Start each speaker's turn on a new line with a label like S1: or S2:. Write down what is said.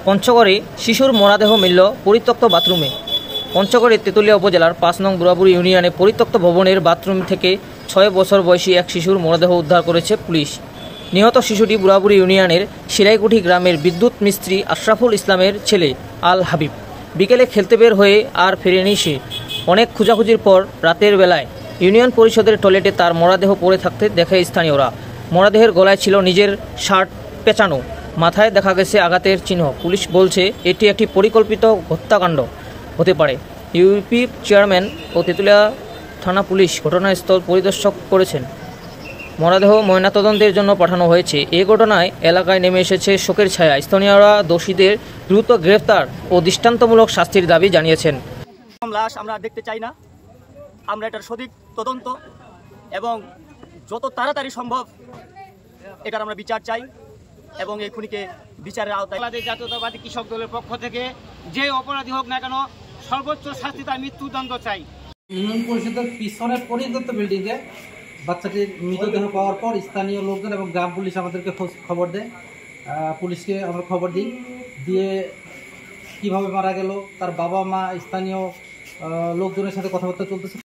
S1: পঞ্চগড়ে শিশুর মরদেহ মিলল পরিত্যক্ত বাথরুমে। পঞ্চগড়ের তেঁতুলিয়া উপজেলার ৫ নং বুড়াবুড়ি ইউনিয়নে পরিত্যক্ত ভবনের বাথরুম থেকে ৬ বছর বয়সী এক শিশুর মরদেহ উদ্ধার করেছে পুলিশ। নিহত শিশুটি বুড়াবুড়ি ইউনিয়নের শিলাইকুঠি গ্রামের বিদ্যুৎ মিস্ত্রি আশরাফুল ইসলামের ছেলে আল হাবিব। বিকেলে খেলতে বের হয়ে আর ফেরেনি সে। অনেক খোঁজাখুঁজির পর রাতের বেলায় ইউনিয়ন পরিষদের টয়লেটে তার মরদেহ পড়ে থাকতে দেখে স্থানীয়রা। মরদেহের গলায় ছিল নিজের শার্ট পেঁচানো, মাথায় দেখা গেছে আঘাতের চিহ্ন। পুলিশ বলছে এটি একটি পরিকল্পিত হত্যাকাণ্ড হতে পারে। ইউপি চেয়ারম্যান ও তেঁতুলিয়া থানা পুলিশ ঘটনাস্থল পরিদর্শন করেছেন। মরদেহ ময়নাতদন্তের জন্য পাঠানো হয়েছে। এ ঘটনায় এলাকায় নেমে এসেছে শোকের ছায়া। স্থানীয়রা দোষীদের দ্রুত গ্রেফতার ও দৃষ্টান্তমূলক শাস্তির দাবি জানিয়েছেন।
S2: লাশ আমরা দেখতে চাই না, আমরা এটার সঠিক তদন্ত এবং যত তাড়াতাড়ি সম্ভব এটার আমরা বিচার চাই এবং এই খুনিকে বিচারের আওতায়।
S3: বাংলাদেশ জাতীয়তাবাদী কৃষক দলের পক্ষ থেকে যে অপরাধী হোক না কেন সর্বোচ্চ শাস্তি তার মৃত্যুদণ্ড চাই।
S4: ইউনিয়ন পরিষদের পিছনের পরিত্যক্ত বিল্ডিংয়ে বাচ্চাটির মৃতদেহ পাওয়ার পর স্থানীয় লোকজন এবং গ্রাম পুলিশ আমাদেরকে খবর দেয়। পুলিশকে আমরা খবর দিই, দিয়ে কিভাবে মারা গেল তার বাবা মা স্থানীয় লোকজনের সাথে কথাবার্তা চলতেছে।